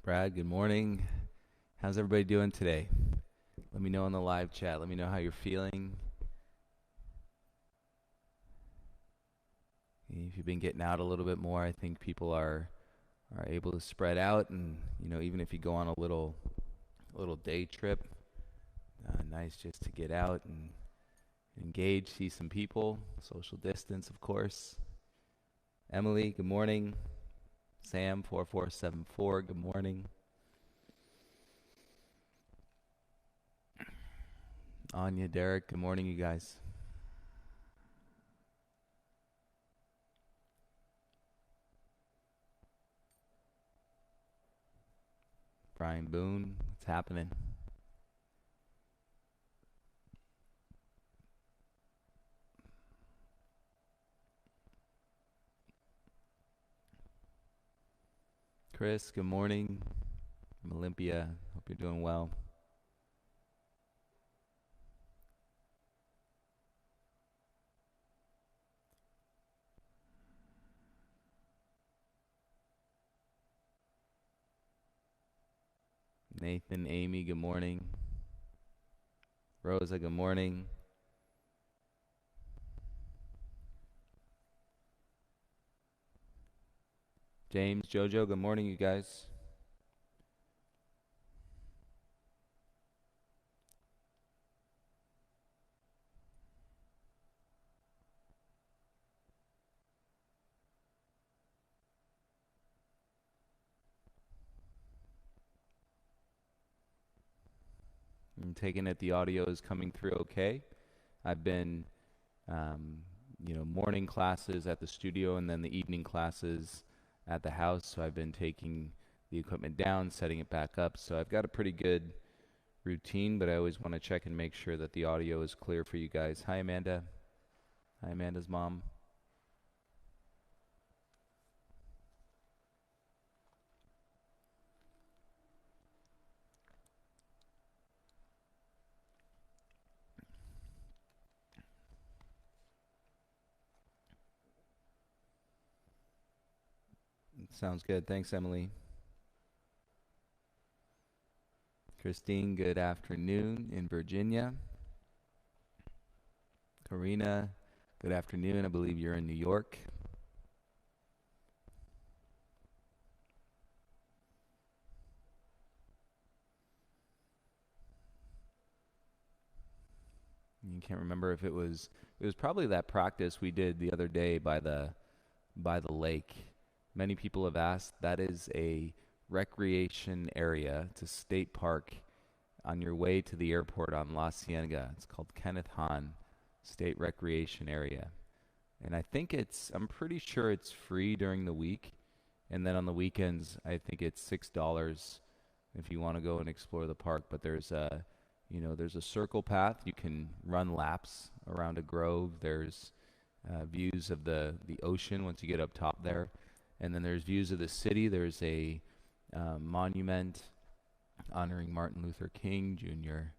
Brad, good morning. How's everybody doing today? Let me know in the live chat. Let me know how you're feeling. If you've been getting out a little bit more, I think people are able to spread out, and even if you go on a little day trip, nice just to get out and engage, see some people, social distance, of course. Emily, good morning. Sam 4474, good morning. Anya, Derek, good morning, you guys. Brian Boone, what's happening? Criss, good morning. From Olympia, hope you're doing well. Nathan, Amy, good morning. Rosa, good morning. James, Jojo, good morning, you guys. I'm taking it the audio is coming through okay. I've been, morning classes at the studio and then the evening classes at the house. So I've been taking the equipment down, setting it back up. So I've got a pretty good routine, but I always want to check and make sure that the audio is clear for you guys. Hi, Amanda. Hi, Amanda's mom. Sounds good. Thanks, Emily. Christine, good afternoon in Virginia. Karina, good afternoon. I believe you're in New York. You can't remember if it was probably that practice we did the other day by the lake. Many people have asked. That is a recreation area. It's a state park on your way to the airport on La Cienega. It's called Kenneth Hahn State Recreation Area. And I'm pretty sure it's free during the week. And then on the weekends, I think it's $6 if you want to go and explore the park. But there's a circle path. You can run laps around a grove. There's views of the ocean once you get up top there. And then there's views of the city. There's a monument honoring Martin Luther King Jr.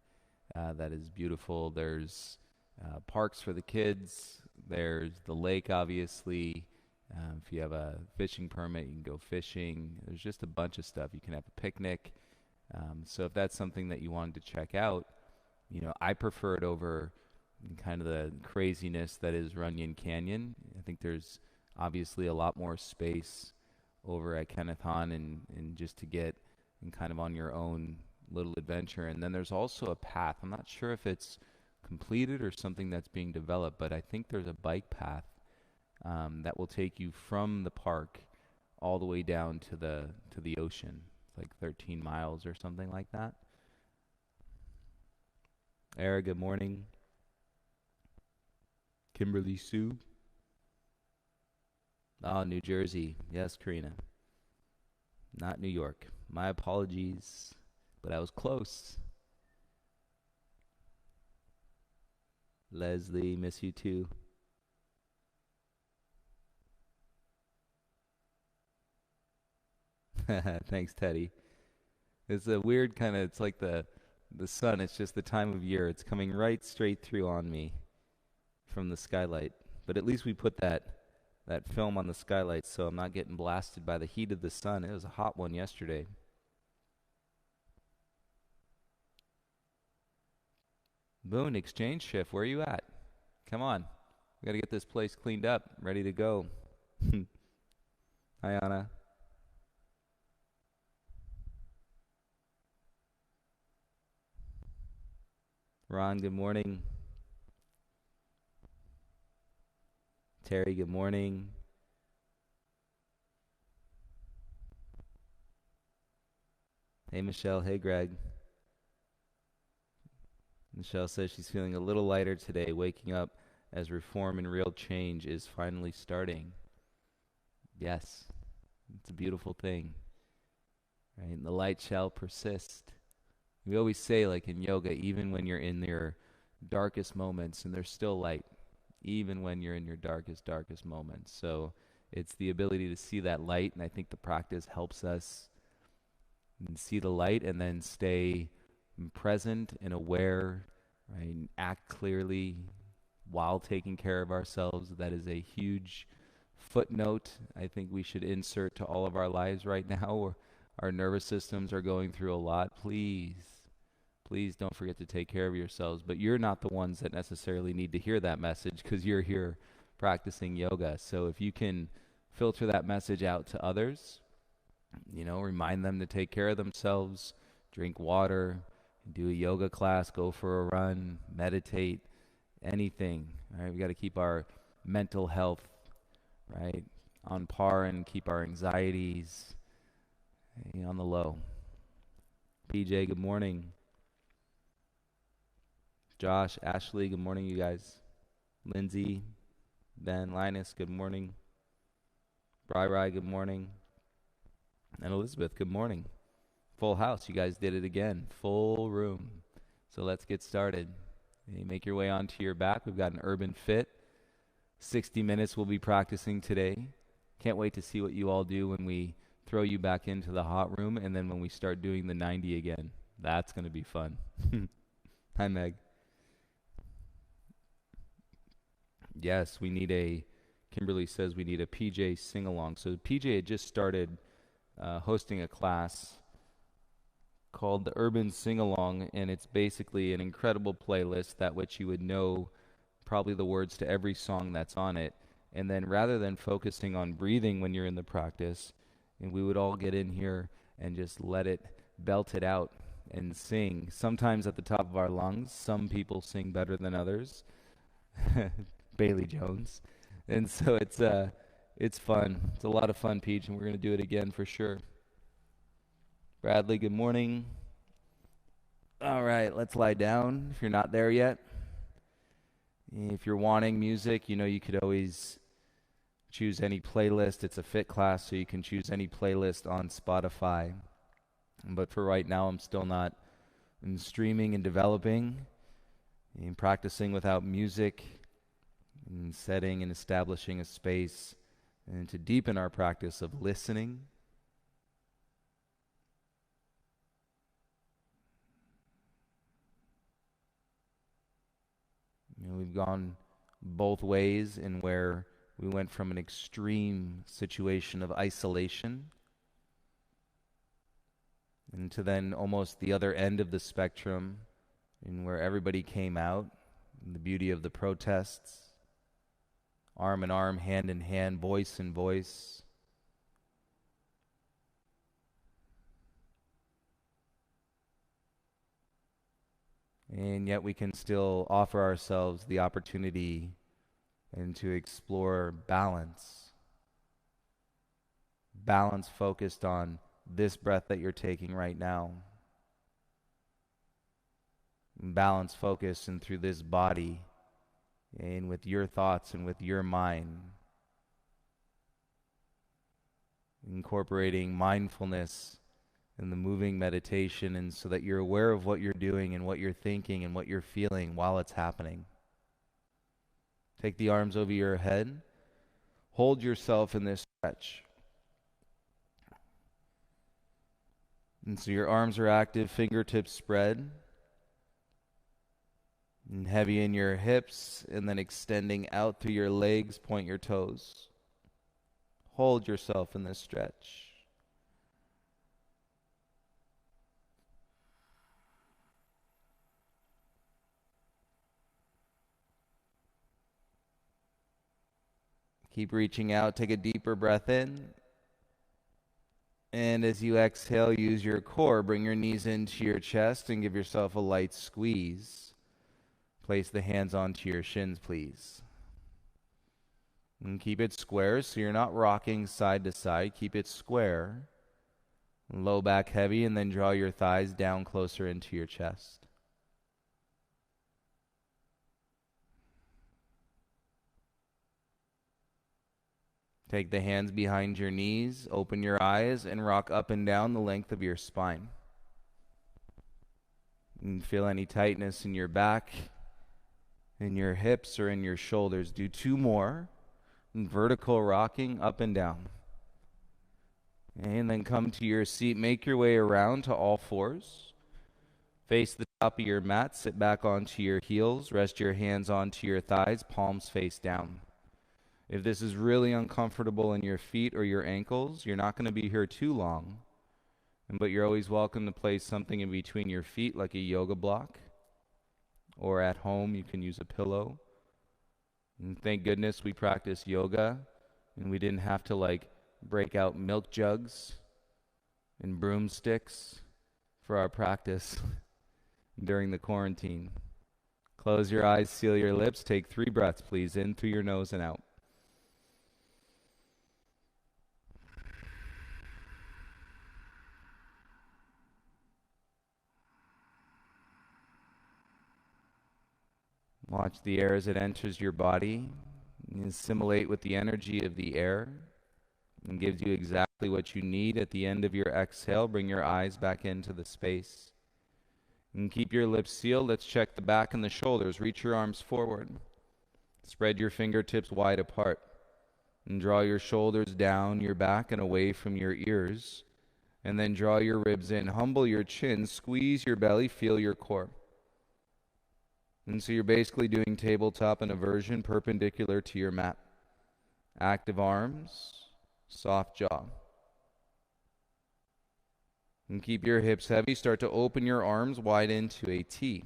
That is beautiful. There's parks for the kids. There's the lake, obviously. If you have a fishing permit, you can go fishing. There's just a bunch of stuff. You can have a picnic. So if that's something that you wanted to check out, I prefer it over kind of the craziness that is Runyon Canyon. I think there's obviously a lot more space over at Kenneth Hahn and just to get and kind of on your own little adventure. And then there's also a path. I'm not sure if it's completed or something that's being developed, but I think there's a bike path that will take you from the park all the way down to the ocean. It's like 13 miles or something like that. Era, good morning. Kimberly Sue. Oh, New Jersey. Yes, Karina. Not New York. My apologies, but I was close. Leslie, miss you too. Thanks, Teddy. It's a weird kind of, it's like the sun, it's just the time of year. It's coming right straight through on me from the skylight. But at least we put that film on the skylight so I'm not getting blasted by the heat of the sun. It was a hot one yesterday. Boone, exchange shift, where are you at? Come on. We got to get this place cleaned up, ready to go. Hi, Anna. Ron, good morning. Terry, good morning. Hey, Michelle. Hey, Greg. Michelle says she's feeling a little lighter today, waking up as reform and real change is finally starting. Yes, it's a beautiful thing, right? And the light shall persist. We always say, like in yoga, even when you're in your darkest moments, and there's still light, even when you're in your darkest moments. So it's the ability to see that light, and I think the practice helps us see the light and then stay present and aware, right? And act clearly while taking care of ourselves. That is a huge footnote I think we should insert to all of our lives right now, where our nervous systems are going through a lot. Please don't forget to take care of yourselves. But you're not the ones that necessarily need to hear that message, because you're here practicing yoga. So if you can filter that message out to others, remind them to take care of themselves, drink water, do a yoga class, go for a run, meditate, anything. All right, we got to keep our mental health, right, on par and keep our anxieties on the low. PJ, good morning. Josh, Ashley, good morning, you guys. Lindsay, Ben, Linus, good morning. Rai, good morning. And Elizabeth, good morning. Full house, you guys did it again. Full room. So let's get started. You make your way onto your back. We've got an urban fit. 60 minutes we'll be practicing today. Can't wait to see what you all do when we throw you back into the hot room, and then when we start doing the 90 again. That's going to be fun. Hi, Meg. Yes, Kimberly says we need a PJ sing-along. So PJ had just started hosting a class called the Urban Sing-Along, and it's basically an incredible playlist that which you would know probably the words to every song that's on it. And then rather than focusing on breathing when you're in the practice, and we would all get in here and just belt it out and sing. Sometimes at the top of our lungs. Some people sing better than others. Bailey Jones. And so it's fun. It's a lot of fun, Peach, and we're going to do it again for sure. Bradley, good morning. All right, let's lie down if you're not there yet. If you're wanting music, you could always choose any playlist. It's a fit class, so you can choose any playlist on Spotify. But for right now, I'm still not streaming and developing and practicing without music and setting and establishing a space and to deepen our practice of listening. We've gone both ways in where we went from an extreme situation of isolation into then almost the other end of the spectrum, in where everybody came out, and the beauty of the protests, arm in arm, hand in hand, voice in voice. And yet we can still offer ourselves the opportunity and to explore balance. Balance focused on this breath that you're taking right now. Balance focused and through this body and with your thoughts and with your mind. Incorporating mindfulness in the moving meditation, and so that you're aware of what you're doing and what you're thinking and what you're feeling while it's happening. Take the arms over your head. Hold yourself in this stretch. And so your arms are active, fingertips spread. And heavy in your hips, and then extending out through your legs, point your toes. Hold yourself in this stretch. Keep reaching out. Take a deeper breath in. And as you exhale, use your core. Bring your knees into your chest and give yourself a light squeeze. Place the hands onto your shins, please. And keep it square so you're not rocking side to side. Keep it square. Low back heavy, and then draw your thighs down closer into your chest. Take the hands behind your knees, open your eyes, and rock up and down the length of your spine. And feel any tightness in your back, in your hips, or in your shoulders. Do 2 more. And vertical rocking up and down. And then come to your seat. Make your way around to all fours. Face the top of your mat. Sit back onto your heels. Rest your hands onto your thighs. Palms face down. If this is really uncomfortable in your feet or your ankles, you're not going to be here too long. But you're always welcome to place something in between your feet, like a yoga block. Or at home, you can use a pillow. And thank goodness we practice yoga, and we didn't have to break out milk jugs and broomsticks for our practice during the quarantine. Close your eyes, seal your lips, take 3 breaths, please, in through your nose and out. Watch the air as it enters your body, and assimilate with the energy of the air, and gives you exactly what you need. At the end of your exhale, bring your eyes back into the space. And keep your lips sealed. Let's check the back and the shoulders. Reach your arms forward. Spread your fingertips wide apart. And draw your shoulders down your back and away from your ears. And then draw your ribs in. Humble your chin. Squeeze your belly. Feel your core. And so you're basically doing tabletop in a version perpendicular to your mat. Active arms, soft jaw. And keep your hips heavy. Start to open your arms wide into a T.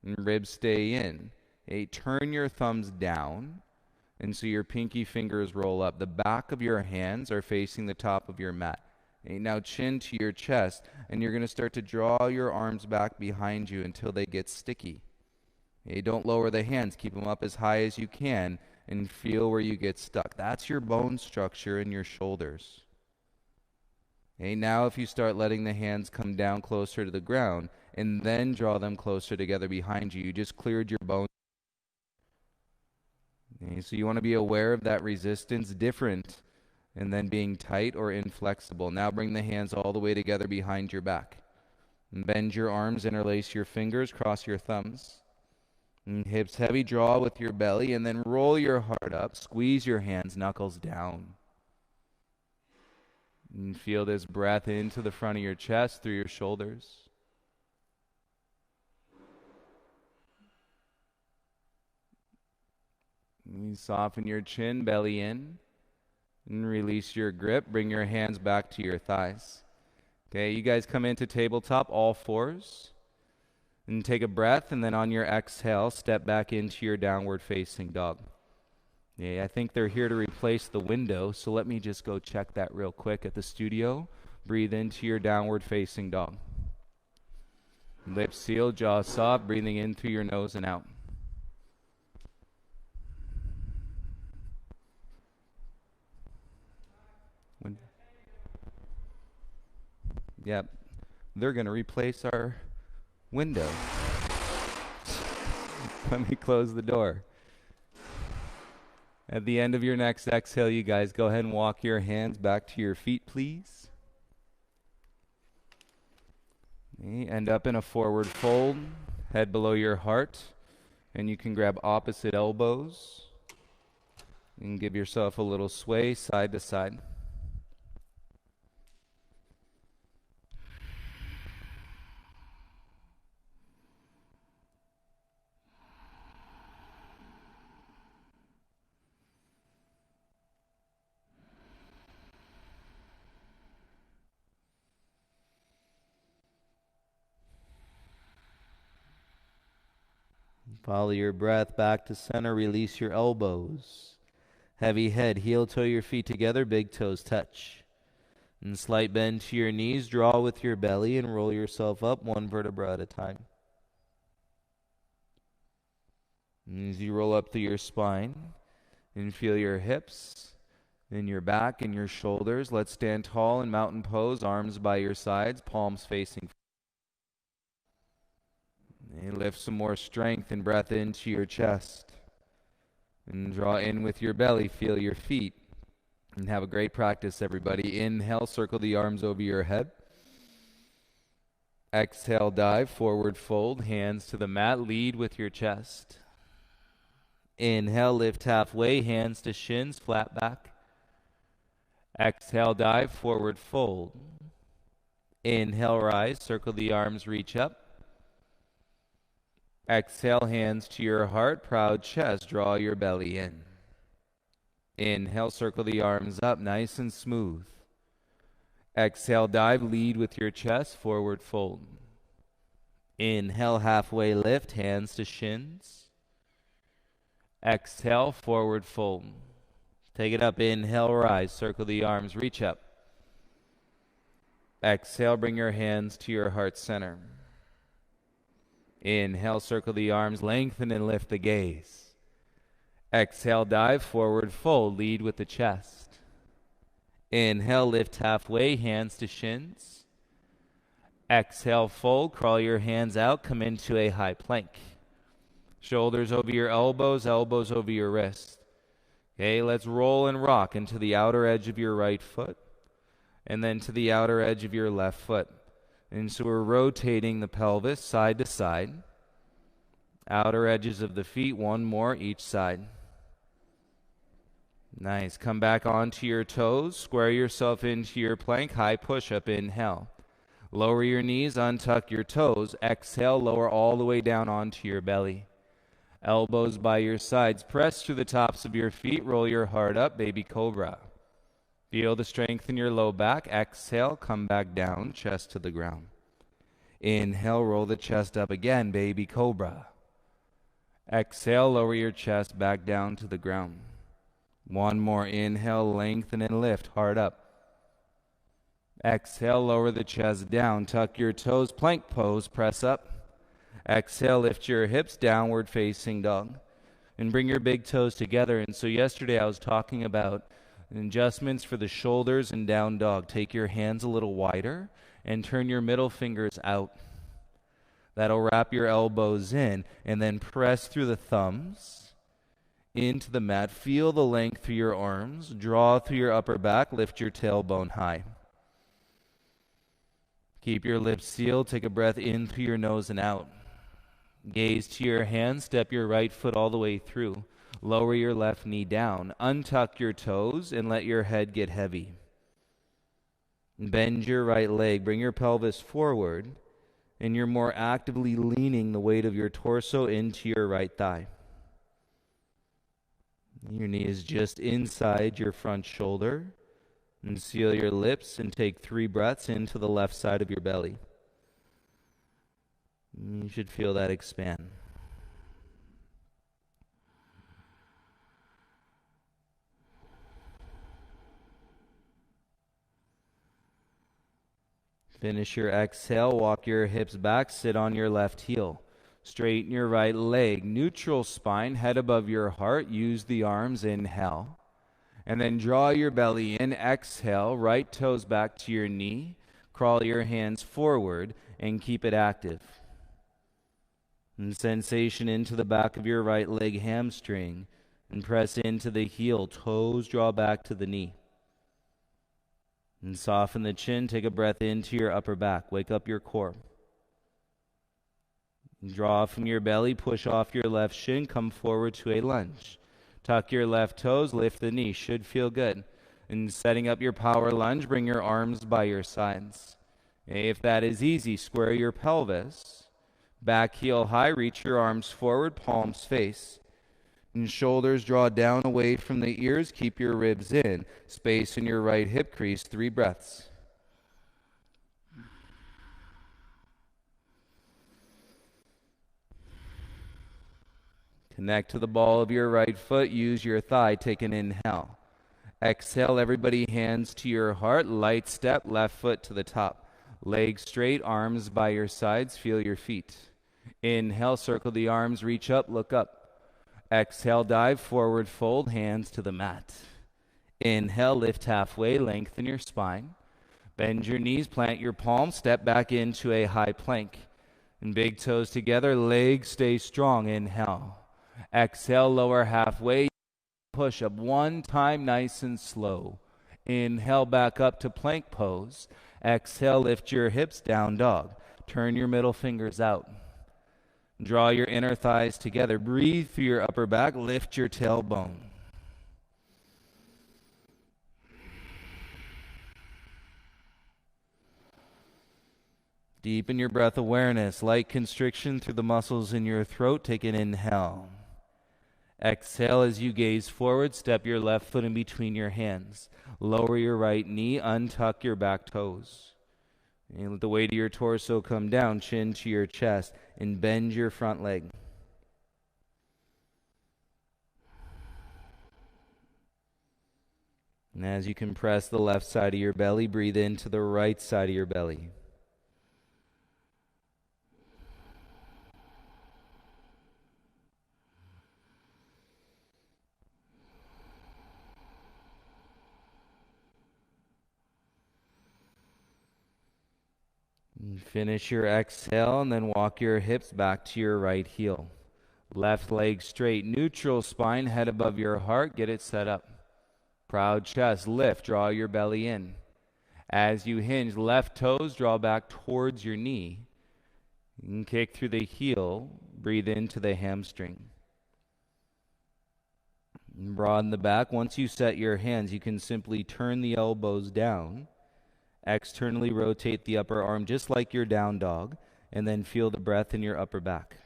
And ribs stay in. Turn your thumbs down. And so your pinky fingers roll up. The back of your hands are facing the top of your mat. Now chin to your chest. And you're going to start to draw your arms back behind you until they get sticky. Don't lower the hands. Keep them up as high as you can and feel where you get stuck. That's your bone structure in your shoulders. Now if you start letting the hands come down closer to the ground and then draw them closer together behind you, you just cleared your bone. So you want to be aware of that resistance, different, and then being tight or inflexible. Now bring the hands all the way together behind your back. And bend your arms, interlace your fingers, cross your thumbs. And hips heavy, draw with your belly, and then roll your heart up. Squeeze your hands, knuckles down. And feel this breath into the front of your chest through your shoulders. And you soften your chin, belly in. And release your grip. Bring your hands back to your thighs. Okay, you guys come into tabletop, all fours. And take a breath, and then on your exhale, step back into your downward facing dog. I think they're here to replace the window, so let me just go check that real quick at the studio. Breathe into your downward facing dog. Lips sealed, jaw soft, breathing in through your nose and out. Yep, they're going to replace our window. Let me close the door. At the end of your next exhale, you guys go ahead and walk your hands back to your feet, please. End up in a forward fold, head below your heart, and you can grab opposite elbows and give yourself a little sway side to side. Follow your breath back to center. Release your elbows. Heavy head, heel toe your feet together, big toes touch. And slight bend to your knees, draw with your belly and roll yourself up one vertebra at a time. And as you roll up through your spine and feel your hips and your back and your shoulders, let's stand tall in mountain pose, arms by your sides, palms facing. And lift some more strength and breath into your chest. And draw in with your belly, feel your feet. And have a great practice, everybody. Inhale, circle the arms over your head. Exhale, dive, forward fold, hands to the mat, lead with your chest. Inhale, lift halfway, hands to shins, flat back. Exhale, dive, forward fold. Inhale, rise, circle the arms, reach up. Exhale, hands to your heart, proud chest, draw your belly in. Inhale, circle the arms up, nice and smooth. Exhale, dive, lead with your chest, forward fold. Inhale, halfway lift, hands to shins. Exhale, forward fold. Take it up, inhale, rise, circle the arms, reach up. Exhale, bring your hands to your heart center. Inhale, circle the arms, lengthen and lift the gaze. Exhale, dive, forward fold, lead with the chest. Inhale, lift halfway, hands to shins. Exhale, fold, crawl your hands out, come into a high plank. Shoulders over your elbows, elbows over your wrist. Okay, let's roll and rock into the outer edge of your right foot and then to the outer edge of your left foot. And so we're rotating the pelvis side to side. Outer edges of the feet, one more each side. Nice. Come back onto your toes. Square yourself into your plank. High push-up. Inhale. Lower your knees. Untuck your toes. Exhale. Lower all the way down onto your belly. Elbows by your sides. Press through the tops of your feet. Roll your heart up. Baby cobra. Feel the strength in your low back. Exhale. Come back down. Chest to the ground. Inhale. Roll the chest up again. Baby cobra. Exhale. Lower your chest back down to the ground. One more. Inhale, lengthen and lift, heart up. Exhale, lower the chest down. Tuck your toes, plank pose, press up. Exhale, lift your hips, downward facing dog. And bring your big toes together. And so yesterday I was talking about adjustments for the shoulders and down dog. Take your hands a little wider and turn your middle fingers out. That'll wrap your elbows in and then press through the thumbs into the mat. Feel the length through your arms. Draw through your upper back. Lift your tailbone high. Keep your lips sealed. Take a breath in through your nose and out. Gaze to your hands. Step your right foot all the way through. Lower your left knee down. Untuck your toes and let your head get heavy. Bend your right leg. Bring your pelvis forward. And you're more actively leaning the weight of your torso into your right thigh. Your knee is just inside your front shoulder. And seal your lips and take 3 breaths into the left side of your belly. You should feel that expand. Finish your exhale. Walk your hips back. Sit on your left heel. Straighten your right leg. Neutral spine, head above your heart. Use the arms. Inhale. And then draw your belly in. Exhale. Right toes back to your knee. Crawl your hands forward and keep it active. And sensation into the back of your right leg hamstring. And press into the heel. Toes draw back to the knee. And soften the chin. Take a breath into your upper back. Wake up your core. Draw from your belly, push off your left shin, come forward to a lunge. Tuck your left toes, lift the knee, should feel good. And setting up your power lunge, bring your arms by your sides. If that is easy, square your pelvis. Back heel high, reach your arms forward, palms face. And shoulders draw down away from the ears, keep your ribs in. Space in your right hip crease, 3 breaths. Connect to the ball of your right foot. Use your thigh. Take an inhale. Exhale, everybody, hands to your heart. Light step, left foot to the top. Legs straight, arms by your sides. Feel your feet. Inhale, circle the arms, reach up, look up. Exhale, dive, forward fold, hands to the mat. Inhale, lift halfway, lengthen your spine. Bend your knees, plant your palms, step back into a high plank. And big toes together, legs stay strong. Inhale. Exhale, lower halfway. Push up one time, nice and slow. Inhale, back up to plank pose. Exhale, lift your hips, down dog. Turn your middle fingers out. Draw your inner thighs together. Breathe through your upper back. Lift your tailbone. Deepen your breath awareness. Light constriction through the muscles in your throat. Take an inhale. Exhale as you gaze forward. Step your left foot in between your hands. Lower your right knee. Untuck your back toes. And let the weight of your torso come down, chin to your chest, and bend your front leg. And as you compress the left side of your belly, breathe into the right side of your belly. Finish your exhale and then walk your hips back to your right heel. Left leg straight, neutral spine, head above your heart. Get it set up. Proud chest, lift, draw your belly in. As you hinge, left toes draw back towards your knee. You can kick through the heel, breathe into the hamstring. Broaden the back. Once you set your hands, you can simply turn the elbows down. Externally rotate the upper arm just like your down dog, and then feel the breath in your upper back.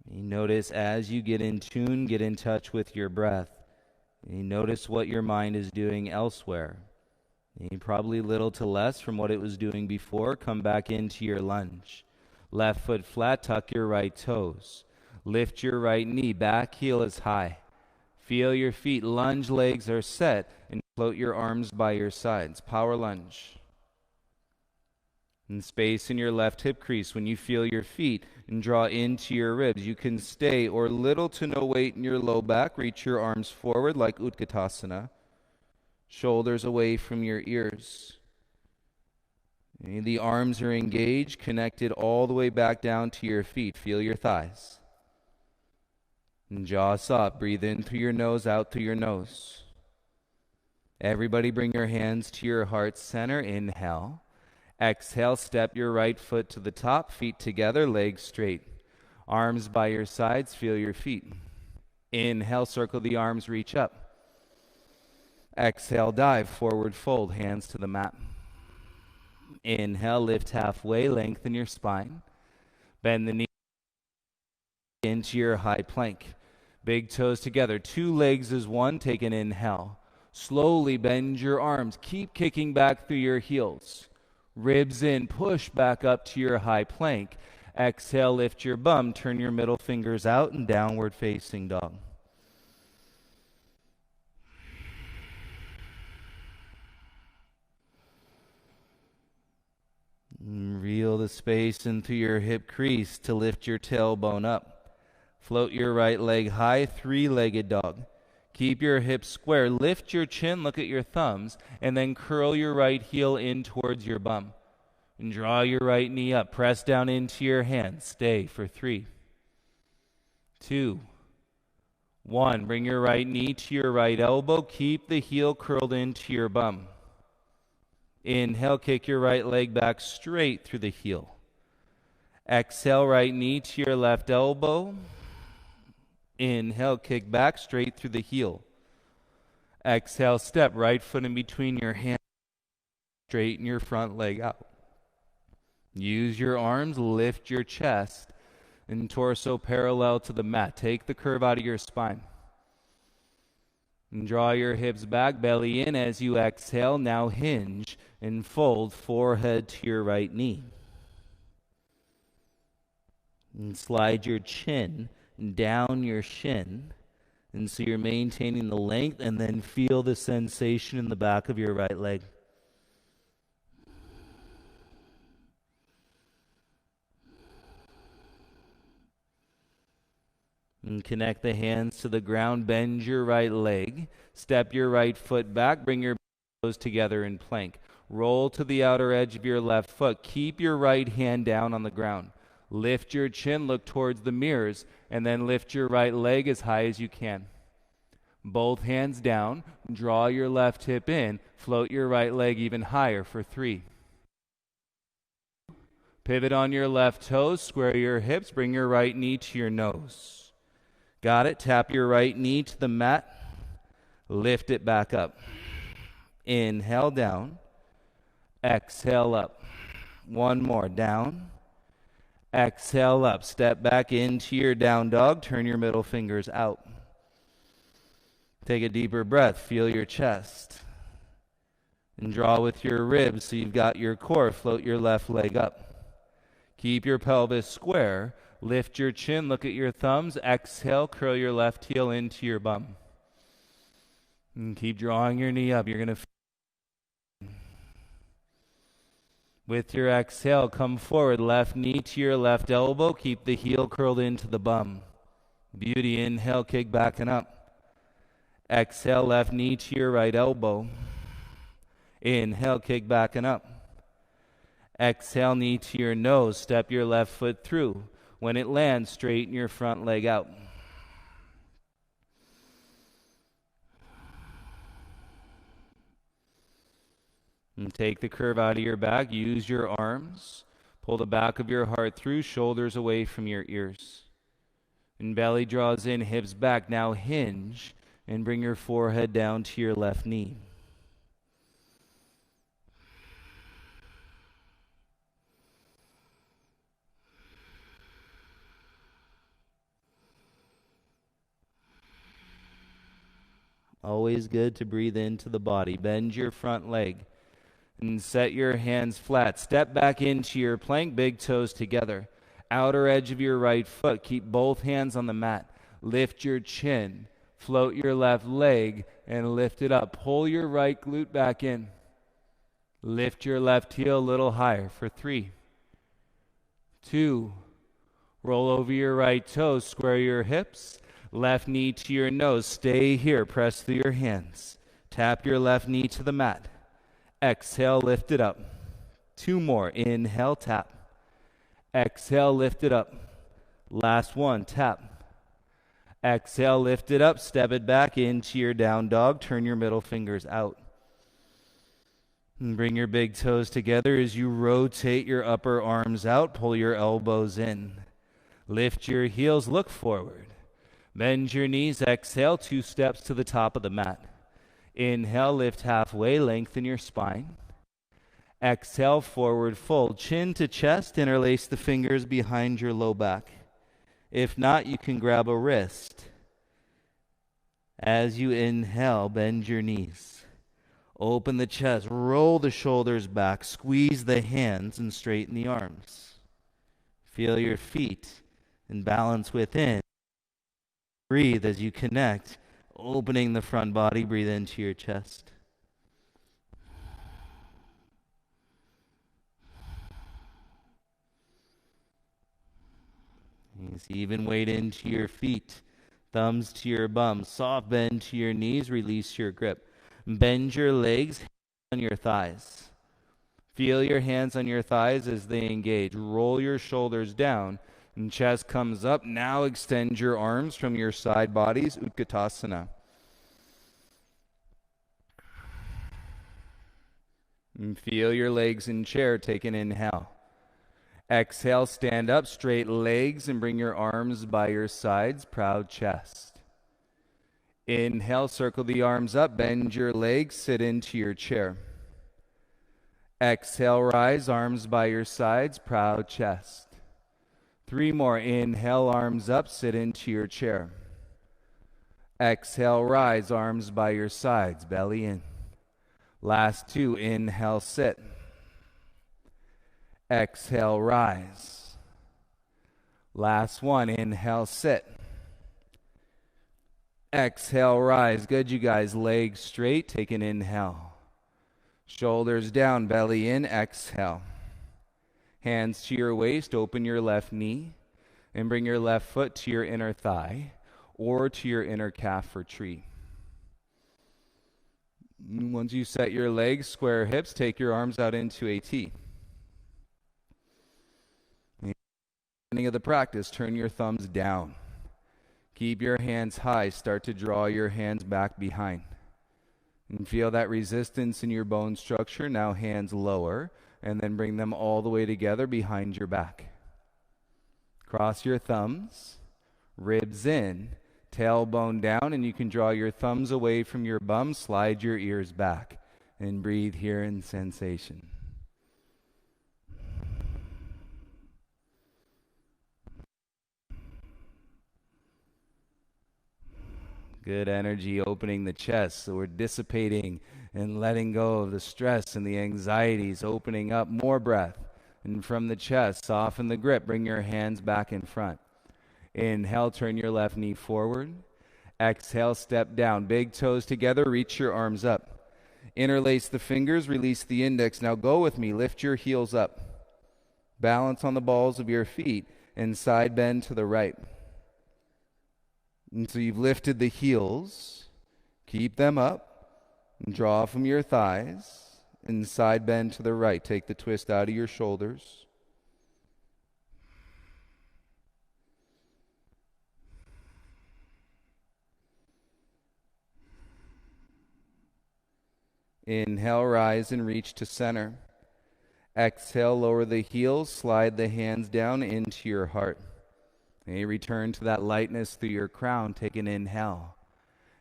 You notice as you get in tune, get in touch with your breath. You notice what your mind is doing elsewhere. You probably little to less from what it was doing before. Come back into your lunge. Left foot flat, tuck your right toes. Lift your right knee, back heel is high. Feel your feet, lunge legs are set, and float your arms by your sides. Power lunge. And space in your left hip crease when you feel your feet and draw into your ribs. You can stay or little to no weight in your low back. Reach your arms forward like Utkatasana. Shoulders away from your ears. And the arms are engaged, connected all the way back down to your feet. Feel your thighs. And jaw up. Breathe in through your nose, out through your nose. Everybody bring your hands to your heart center. Inhale. Exhale, step your right foot to the top, feet together, legs straight. Arms by your sides, feel your feet. Inhale, circle the arms, reach up. Exhale, dive, forward fold, hands to the mat. Inhale, lift halfway, lengthen your spine. Bend the knee into your high plank. Big toes together, two legs as one. Take an inhale. Slowly bend your arms. Keep kicking back through your heels. Ribs in, push back up to your high plank. Exhale, lift your bum. Turn your middle fingers out and downward facing dog. Reel the space into your hip crease to lift your tailbone up. Float your right leg high, three-legged dog. Keep your hips square. Lift your chin, look at your thumbs, and then curl your right heel in towards your bum. And draw your right knee up. Press down into your hands. Stay for 3, 2, 1. Bring your right knee to your right elbow. Keep the heel curled into your bum. Inhale, kick your right leg back straight through the heel. Exhale, right knee to your left elbow. Inhale, kick back straight through the heel. Exhale, step right foot in between your hands. Straighten your front leg out. Use your arms, lift your chest and torso parallel to the mat. Take the curve out of your spine. And draw your hips back, belly in as you exhale. Now hinge and fold forehead to your right knee. And slide your chin down your shin. And so you're maintaining the length, and then feel the sensation in the back of your right leg. And connect the hands to the ground, bend your right leg, step your right foot back, bring your toes together in plank. Roll to the outer edge of your left foot. Keep your right hand down on the ground. Lift your chin, look towards the mirrors, and then lift your right leg as high as you can. Both hands down, draw your left hip in, float your right leg even higher for 3. Pivot on your left toes, square your hips, bring your right knee to your nose. Got it? Tap your right knee to the mat, lift it back up. Inhale down, exhale up. One more, down, exhale up. Step back into your down dog, turn your middle fingers out. Take a deeper breath, feel your chest. And draw with your ribs so you've got your core, float your left leg up. Keep your pelvis square, lift your chin, look at your thumbs, exhale, curl your left heel into your bum. And keep drawing your knee up, you're going to with your exhale, come forward, left knee to your left elbow, keep the heel curled into the bum. Beauty, inhale, kick back and up. Exhale, left knee to your right elbow. Inhale, kick back and up. Exhale, knee to your nose. Step your left foot through. When it lands, straighten your front leg out. And take the curve out of your back. Use your arms. Pull the back of your heart through, shoulders away from your ears. And belly draws in, hips back. Now hinge. And bring your forehead down to your left knee. Always good to breathe into the body. Bend your front leg and set your hands flat. Step back into your plank, big toes together. Outer edge of your right foot. Keep both hands on the mat. Lift your chin. Float your left leg and lift it up. Pull your right glute back in. Lift your left heel a little higher for 3, 2. Roll over your right toes, square your hips. Left knee to your nose. Stay here. Press through your hands. Tap your left knee to the mat. Exhale, lift it up. 2 more. Inhale, tap. Exhale, lift it up. Last one, tap. Exhale, lift it up, step it back into your down dog, turn your middle fingers out. And bring your big toes together as you rotate your upper arms out, pull your elbows in. Lift your heels, look forward. Bend your knees, exhale, 2 steps to the top of the mat. Inhale, lift halfway, lengthen your spine. Exhale, forward fold, chin to chest, interlace the fingers behind your low back. If not, you can grab a wrist. As you inhale, bend your knees. Open the chest, roll the shoulders back, squeeze the hands, and straighten the arms. Feel your feet and balance within. Breathe as you connect, opening the front body, breathe into your chest. Even weight into your feet, thumbs to your bum, soft bend to your knees, release your grip. Bend your legs on your thighs. Feel your hands on your thighs as they engage. Roll your shoulders down and chest comes up. Now extend your arms from your side bodies, Utkatasana. And feel your legs in chair, take an inhale. Exhale, stand up, straight legs, and bring your arms by your sides, proud chest. Inhale, circle the arms up, bend your legs, sit into your chair. Exhale, rise, arms by your sides, proud chest. 3 more, inhale, arms up, sit into your chair. Exhale, rise, arms by your sides, belly in. Last two, inhale, sit. Exhale, rise. Last one, inhale, sit. Exhale, rise. Good, you guys. Legs straight, take an inhale. Shoulders down, belly in, exhale. Hands to your waist, open your left knee, and bring your left foot to your inner thigh or to your inner calf for tree. Once you set your legs, square hips, take your arms out into a T. At the beginning of the practice, turn your thumbs down. Keep your hands high. Start to draw your hands back behind. And feel that resistance in your bone structure. Now hands lower, and then bring them all the way together behind your back. Cross your thumbs, ribs in, tailbone down, and you can draw your thumbs away from your bum, slide your ears back, and breathe here in sensation. Good energy opening the chest, so we're dissipating and letting go of the stress and the anxieties, opening up more breath. And from the chest, soften the grip, bring your hands back in front. Inhale, turn your left knee forward. Exhale, step down. Big toes together, reach your arms up. Interlace the fingers, release the index. Now go with me, lift your heels up. Balance on the balls of your feet and side bend to the right. And so you've lifted the heels, keep them up, and draw from your thighs, and side bend to the right. Take the twist out of your shoulders. Inhale, rise and reach to center. Exhale, lower the heels, slide the hands down into your heart. And you return to that lightness through your crown. Take an inhale.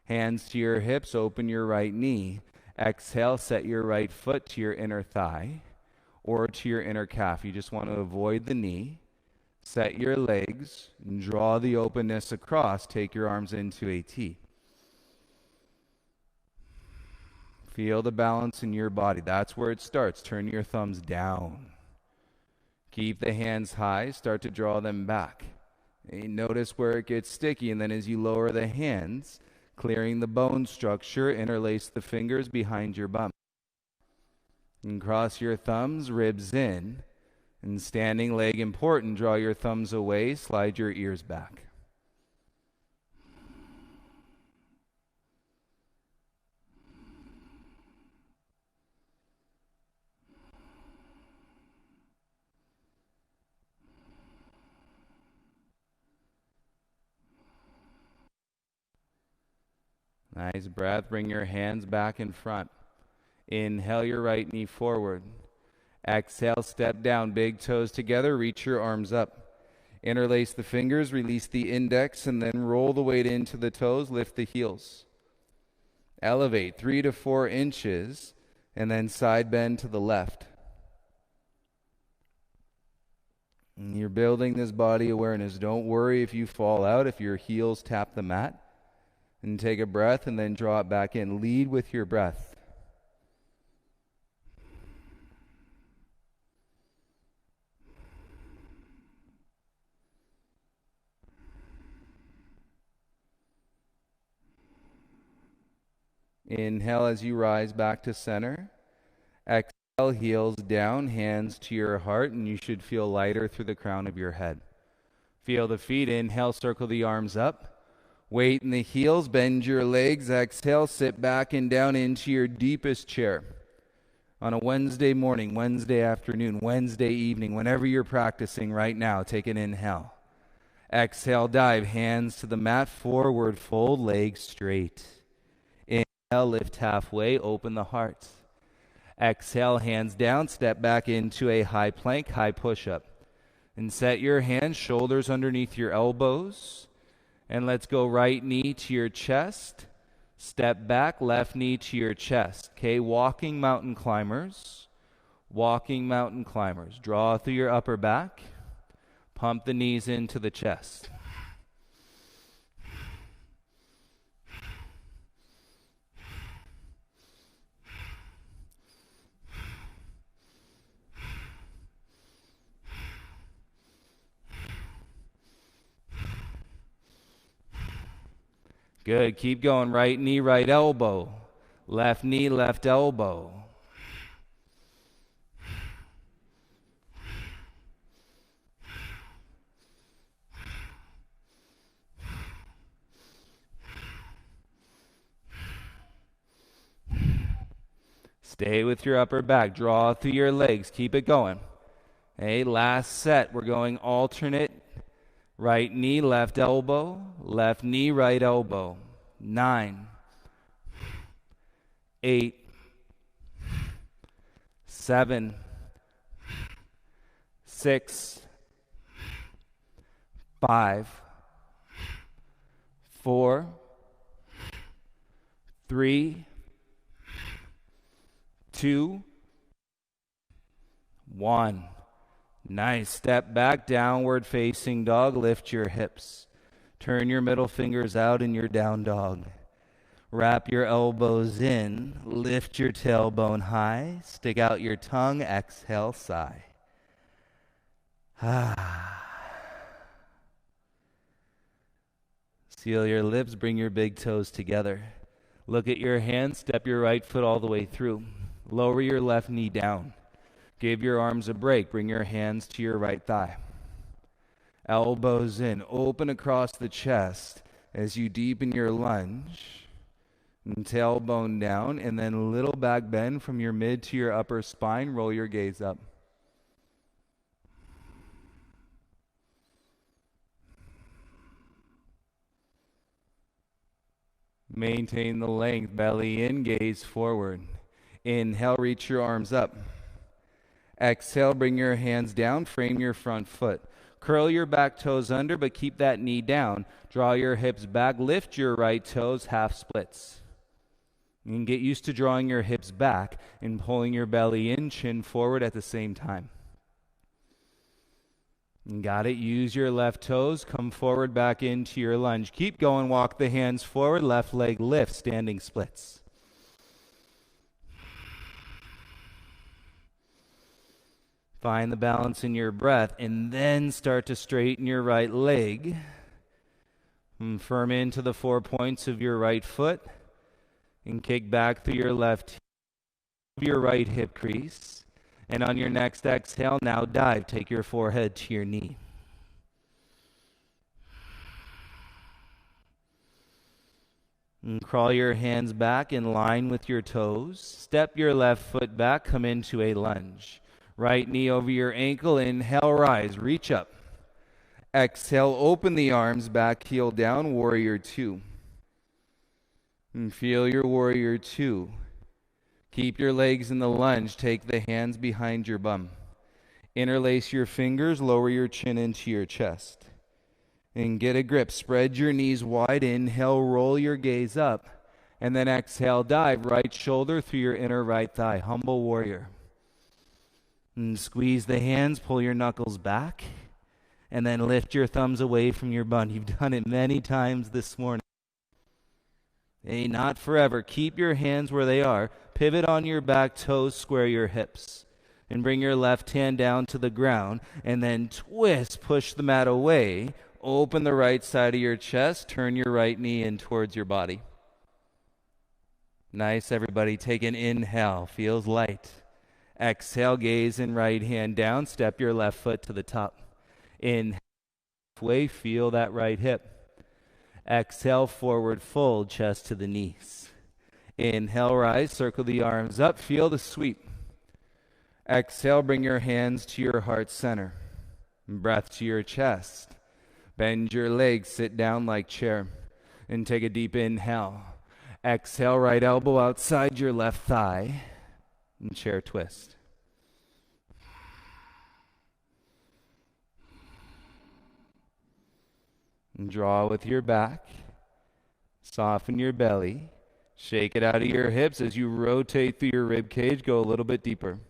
Hands to your hips, open your right knee. Exhale, set your right foot to your inner thigh or to your inner calf. You just want to avoid the knee. Set your legs and draw the openness across. Take your arms into a T. Feel the balance in your body. That's where it starts. Turn your thumbs down. Keep the hands high. Start to draw them back. And notice where it gets sticky, and then as you lower the hands, clearing the bone structure, interlace the fingers behind your bum. And cross your thumbs, ribs in. And standing leg important, draw your thumbs away, slide your ears back. Nice breath. Bring your hands back in front. Inhale your right knee forward. Exhale, step down. Big toes together. Reach your arms up. Interlace the fingers. Release the index and then roll the weight into the toes. Lift the heels. Elevate 3 to 4 inches and then side bend to the left. And you're building this body awareness. Don't worry if you fall out, if your heels tap the mat. And take a breath and then draw it back in. Lead with your breath. Inhale as you rise back to center. Exhale, heels down, hands to your heart, and you should feel lighter through the crown of your head. Feel the feet. Inhale, circle the arms up. Weight in the heels, bend your legs. Exhale, sit back and down into your deepest chair. On a Wednesday morning, Wednesday afternoon, Wednesday evening, whenever you're practicing right now, take an inhale. Exhale, dive, hands to the mat, forward fold, legs straight. Inhale, lift halfway, open the heart. Exhale, hands down, step back into a high plank, high push-up. And set your hands, shoulders underneath your elbows. And let's go right knee to your chest. Step back, left knee to your chest. Okay, walking mountain climbers. Walking mountain climbers. Draw through your upper back. Pump the knees into the chest. Good. Keep going. Right knee, right elbow. Left knee, left elbow. Stay with your upper back. Draw through your legs. Keep it going. Hey, last set. We're going alternate. Right knee, left elbow. Left knee, right elbow. 9, 8, 7, 6, 5, 4, 3, 2, 1. Nice. Step back, downward facing dog. Lift your hips. Turn your middle fingers out in your down dog. Wrap your elbows in. Lift your tailbone high. Stick out your tongue. Exhale, sigh. Seal your lips. Bring your big toes together. Look at your hands. Step your right foot all the way through. Lower your left knee down. Give your arms a break. Bring your hands to your right thigh. Elbows in. Open across the chest as you deepen your lunge. And tailbone down. And then a little back bend from your mid to your upper spine. Roll your gaze up. Maintain the length. Belly in. Gaze forward. Inhale. Reach your arms up. Exhale, bring your hands down, frame your front foot. Curl your back toes under, but keep that knee down. Draw your hips back, lift your right toes, half splits. You can get used to drawing your hips back and pulling your belly in, chin forward at the same time. You got it. Use your left toes, come forward back into your lunge. Keep going, walk the hands forward, left leg lift, standing splits. Find the balance in your breath, and then start to straighten your right leg. And firm into the 4 points of your right foot, and kick back through your left your right hip crease. And on your next exhale, now dive. Take your forehead to your knee. And crawl your hands back in line with your toes. Step your left foot back, come into a lunge. Right knee over your ankle, inhale, rise, reach up. Exhale, open the arms, back heel down, warrior two. And feel your warrior two. Keep your legs in the lunge, take the hands behind your bum. Interlace your fingers, lower your chin into your chest. And get a grip, spread your knees wide, inhale, roll your gaze up. And then exhale, dive, right shoulder through your inner right thigh, humble warrior. And squeeze the hands, pull your knuckles back, and then lift your thumbs away from your bun. You've done it many times this morning. Hey, not forever. Keep your hands where they are. Pivot on your back toes, square your hips. And bring your left hand down to the ground, and then twist, push the mat away. Open the right side of your chest, turn your right knee in towards your body. Nice, everybody. Take an inhale. Feels light. Exhale, gaze and right hand down. Step your left foot to the top. Inhale, halfway, feel that right hip. Exhale, forward fold, chest to the knees. Inhale, rise, circle the arms up, feel the sweep. Exhale, bring your hands to your heart center. Breath to your chest. Bend your legs, sit down like chair. And take a deep inhale. Exhale, right elbow outside your left thigh. And chair twist. And draw with your back. Soften your belly. Shake it out of your hips as you rotate through your rib cage. Go a little bit deeper.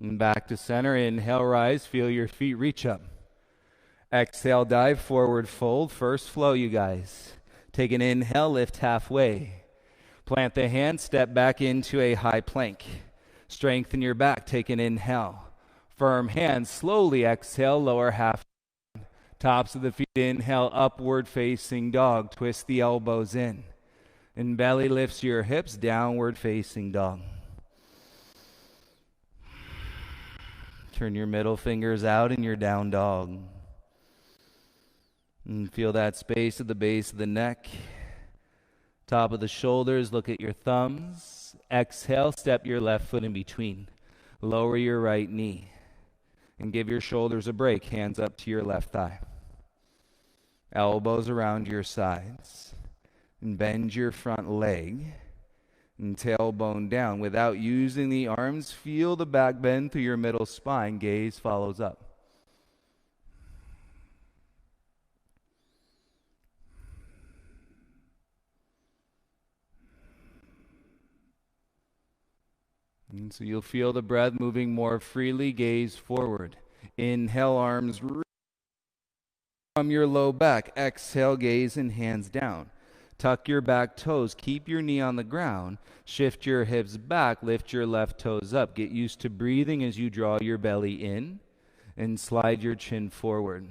And back to center. Inhale, rise. Feel your feet reach up. Exhale, dive, forward fold. First flow, you guys. Take an inhale, lift halfway. Plant the hand, step back into a high plank. Strengthen your back, take an inhale. Firm hands, slowly exhale, lower half. Tops of the feet, inhale, upward facing dog. Twist the elbows in. And belly lifts your hips, downward facing dog. Turn your middle fingers out in your down dog. And feel that space at the base of the neck. Top of the shoulders, look at your thumbs. Exhale, step your left foot in between. Lower your right knee. And give your shoulders a break, hands up to your left thigh. Elbows around your sides. And bend your front leg. And tailbone down. Without using the arms, feel the back bend through your middle spine. Gaze follows up. And so you'll feel the breath moving more freely. Gaze forward. Inhale, arms from your low back. Exhale, gaze and hands down. Tuck your back toes. Keep your knee on the ground. Shift your hips back. Lift your left toes up. Get used to breathing as you draw your belly in and slide your chin forward.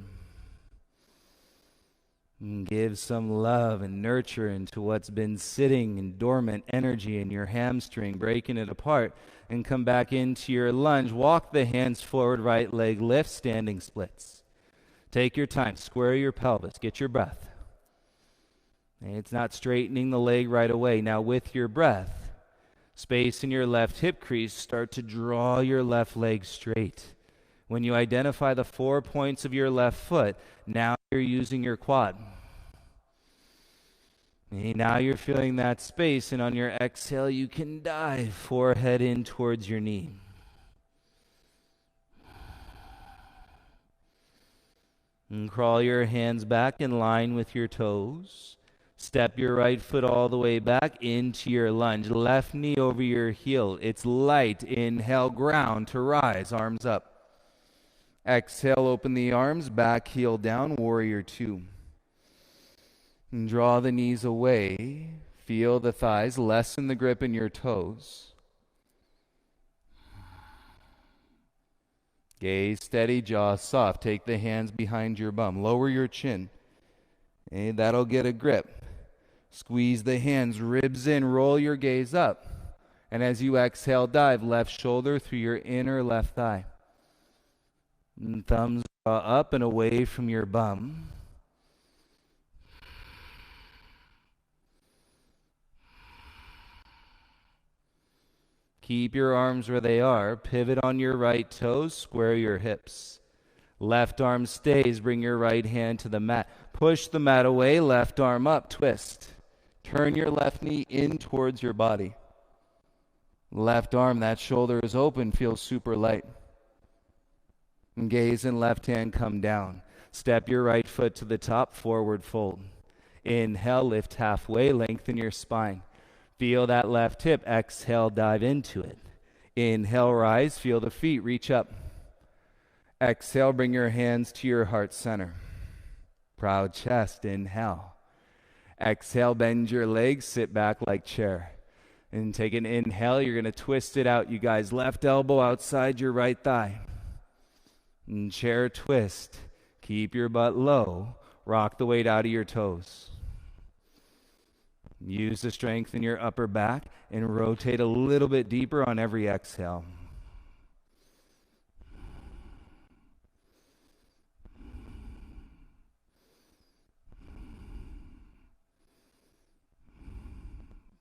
And give some love and nurture into what's been sitting in dormant energy in your hamstring, breaking it apart, and come back into your lunge. Walk the hands forward, right leg lift, standing splits. Take your time. Square your pelvis. Get your breath. It's not straightening the leg right away. Now with your breath, space in your left hip crease, start to draw your left leg straight. When you identify the 4 points of your left foot, now you're using your quad. Now you're feeling that space, and on your exhale, you can dive forehead in towards your knee. And crawl your hands back in line with your toes. Step your right foot all the way back into your lunge. Left knee over your heel. It's light. Inhale, ground to rise. Arms up. Exhale, open the arms. Back, heel down. Warrior two. And draw the knees away. Feel the thighs. Lessen the grip in your toes. Gaze steady, jaw soft. Take the hands behind your bum. Lower your chin. Okay, that'll get a grip. Squeeze the hands, ribs in, roll your gaze up. And as you exhale, dive left shoulder through your inner left thigh. And thumbs draw up and away from your bum. Keep your arms where they are. Pivot on your right toes. Square your hips. Left arm stays. Bring your right hand to the mat. Push the mat away. Left arm up. Twist. Turn your left knee in towards your body. Left arm, that shoulder is open. Feels super light. And gaze and left hand come down. Step your right foot to the top. Forward fold. Inhale. Lift halfway. Lengthen your spine. Feel that left hip. Exhale, dive into it. Inhale, rise. Feel the feet. Reach up. Exhale, bring your hands to your heart center. Proud chest. Inhale. Exhale, bend your legs. Sit back like chair. And take an inhale. You're going to twist it out, you guys. Left elbow outside your right thigh. And chair twist. Keep your butt low. Rock the weight out of your toes. Use the strength in your upper back and rotate a little bit deeper on every exhale.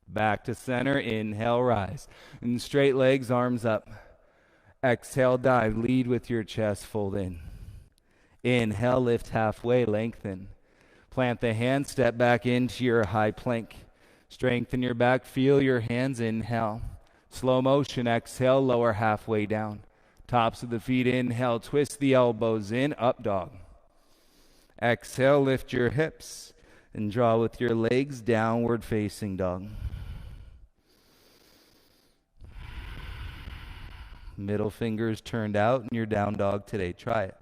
Back to center. Inhale, rise. And straight legs, arms up. Exhale, dive. Lead with your chest, fold in. Inhale, lift halfway, lengthen. Plant the hands, step back into your high plank. Strengthen your back, feel your hands. Inhale. Slow motion, exhale, lower halfway down. Tops of the feet, inhale, twist the elbows in, up dog. Exhale, lift your hips and draw with your legs, downward facing dog. Middle fingers turned out and you're down dog today. Try it.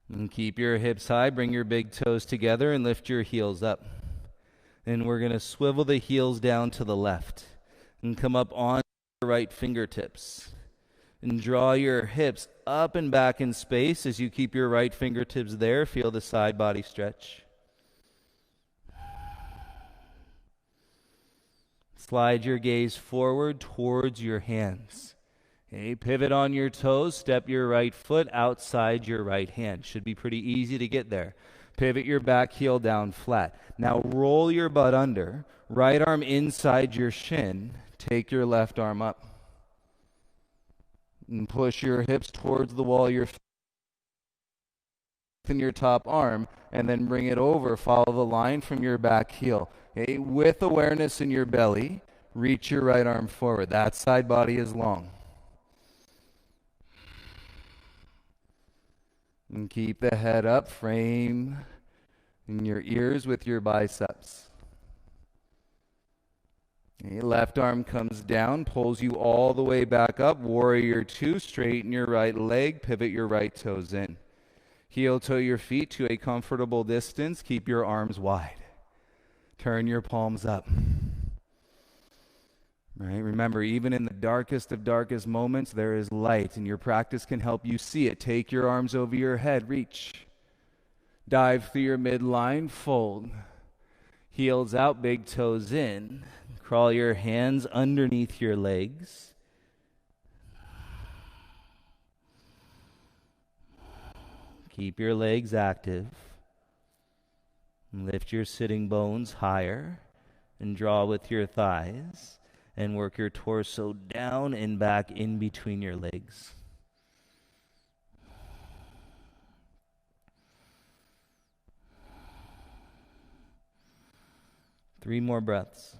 And keep your hips high, bring your big toes together and lift your heels up. Then we're going to swivel the heels down to the left and come up on your right fingertips. And draw your hips up and back in space as you keep your right fingertips there. Feel the side body stretch. Slide your gaze forward towards your hands. Okay, pivot on your toes. Step your right foot outside your right hand. Should be pretty easy to get there. Pivot your back heel down flat. Now roll your butt under. Right arm inside your shin. Take your left arm up. And push your hips towards the wall. Your in your top arm, and then bring it over. Follow the line from your back heel. Okay, with awareness in your belly, reach your right arm forward. That side body is long. And keep the head up, frame in your ears with your biceps. Okay, left arm comes down, pulls you all the way back up. Warrior two, straighten your right leg, pivot your right toes in. Heel toe your feet to a comfortable distance. Keep your arms wide. Turn your palms up. Right? Remember, even in the darkest of darkest moments, there is light, and your practice can help you see it. Take your arms over your head. Reach. Dive through your midline. Fold. Heels out, big toes in. Crawl your hands underneath your legs. Keep your legs active. Lift your sitting bones higher and draw with your thighs and work your torso down and back in between your legs. Three more breaths.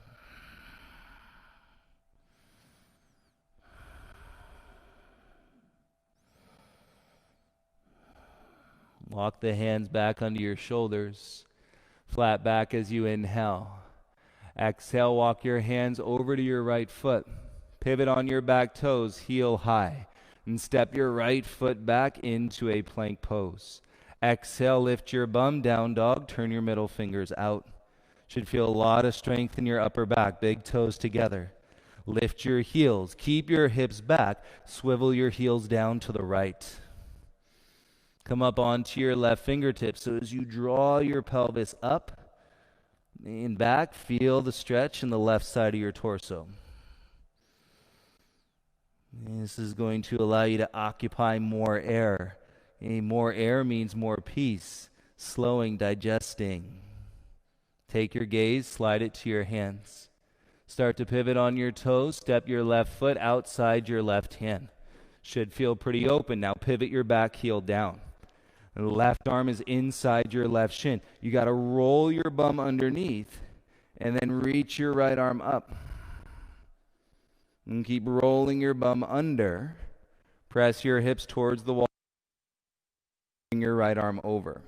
Walk the hands back under your shoulders. Flat back as you inhale. Exhale, walk your hands over to your right foot. Pivot on your back toes, heel high. And step your right foot back into a plank pose. Exhale, lift your bum, down dog, turn your middle fingers out. Should feel a lot of strength in your upper back, big toes together. Lift your heels, keep your hips back, swivel your heels down to the right. Come up onto your left fingertips. So as you draw your pelvis up and back, feel the stretch in the left side of your torso. And this is going to allow you to occupy more air. More air means more peace, slowing, digesting. Take your gaze, slide it to your hands. Start to pivot on your toes. Step your left foot outside your left hand. Should feel pretty open. Now pivot your back heel down. The left arm is inside your left shin. You got to roll your bum underneath and then reach your right arm up. And keep rolling your bum under. Press your hips towards the wall. Bring your right arm over.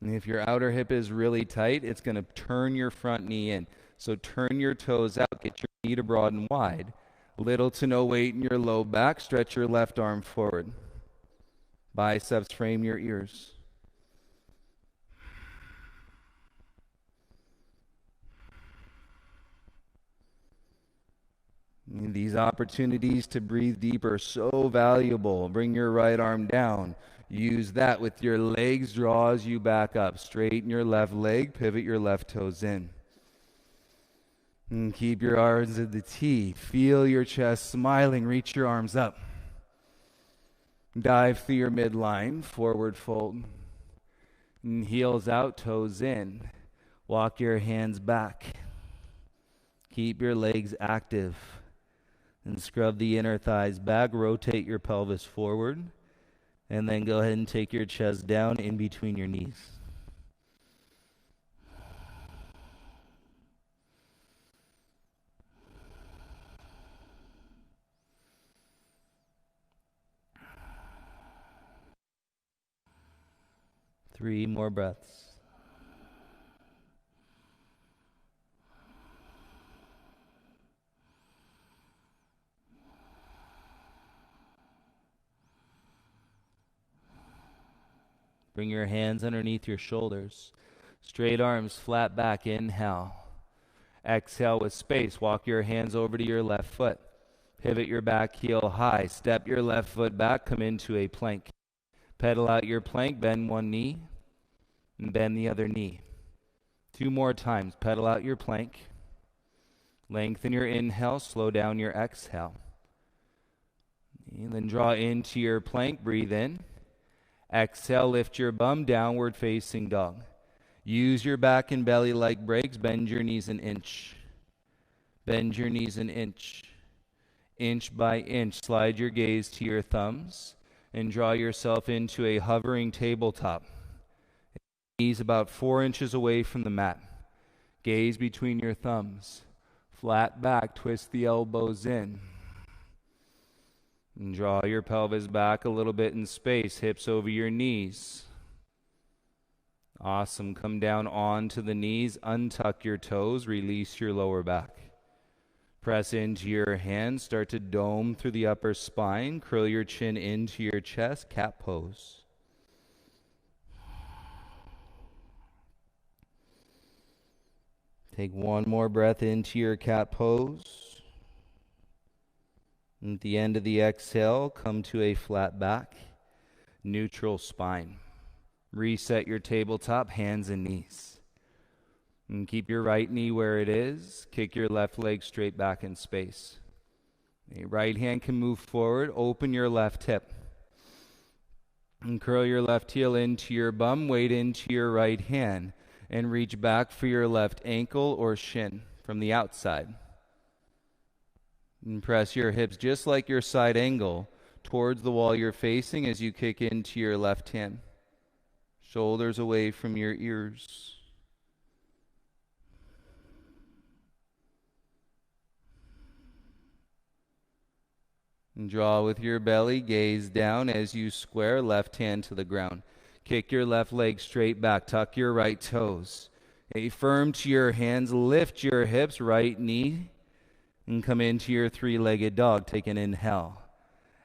And if your outer hip is really tight, it's going to turn your front knee in. So turn your toes out. Get your knee to broaden wide. Little to no weight in your low back. Stretch your left arm forward. Biceps frame your ears. And these opportunities to breathe deeper are so valuable. Bring your right arm down. Use that with your legs, draws you back up. Straighten your left leg, pivot your left toes in. And keep your arms at the T. Feel your chest smiling. Reach your arms up. Dive through your midline, forward fold. And heels out, toes in. Walk your hands back. Keep your legs active. And scrub the inner thighs back. Rotate your pelvis forward. And then go ahead and take your chest down in between your knees. Three more breaths. Bring your hands underneath your shoulders. Straight arms, flat back. Inhale. Exhale with space. Walk your hands over to your left foot. Pivot your back heel high. Step your left foot back. Come into a plank. Pedal out your plank. Bend one knee and bend the other knee. 2 more times. Pedal out your plank. Lengthen your inhale. Slow down your exhale. And then draw into your plank. Breathe in. Exhale. Lift your bum. Downward facing dog. Use your back and belly like brakes. Bend your knees an inch. Bend your knees an inch. Inch by inch. Slide your gaze to your thumbs and draw yourself into a hovering tabletop. Knees about 4 inches away from the mat. Gaze between your thumbs. Flat back. Twist the elbows in. And draw your pelvis back a little bit in space. Hips over your knees. Awesome. Come down onto the knees. Untuck your toes. Release your lower back. Press into your hands. Start to dome through the upper spine. Curl your chin into your chest. Cat pose. Take one more breath into your cat pose. And at the end of the exhale, come to a flat back, neutral spine. Reset your tabletop, hands and knees. And keep your right knee where it is. Kick your left leg straight back in space. Your right hand can move forward. Open your left hip. And curl your left heel into your bum. Weight into your right hand. And reach back for your left ankle or shin from the outside. And press your hips just like your side angle towards the wall you're facing as you kick into your left hand. Shoulders away from your ears. And draw with your belly, gaze down as you square, left hand to the ground. Kick your left leg straight back, tuck your right toes. Firm to your hands, lift your hips, right knee, and come into your 3-legged dog. Take an inhale.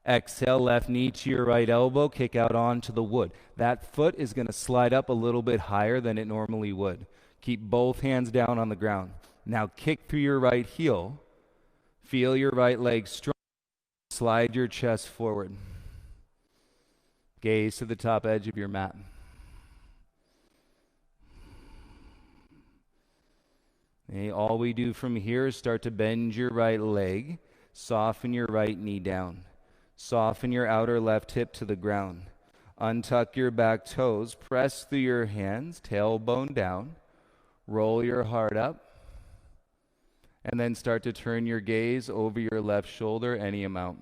Exhale, left knee to your right elbow, kick out onto the wood. That foot is going to slide up a little bit higher than it normally would. Keep both hands down on the ground. Now kick through your right heel. Feel your right leg strong. Slide your chest forward. Gaze to the top edge of your mat. Okay, all we do from here is start to bend your right leg. Soften your right knee down. Soften your outer left hip to the ground. Untuck your back toes. Press through your hands, tailbone down. Roll your heart up. And then start to turn your gaze over your left shoulder any amount.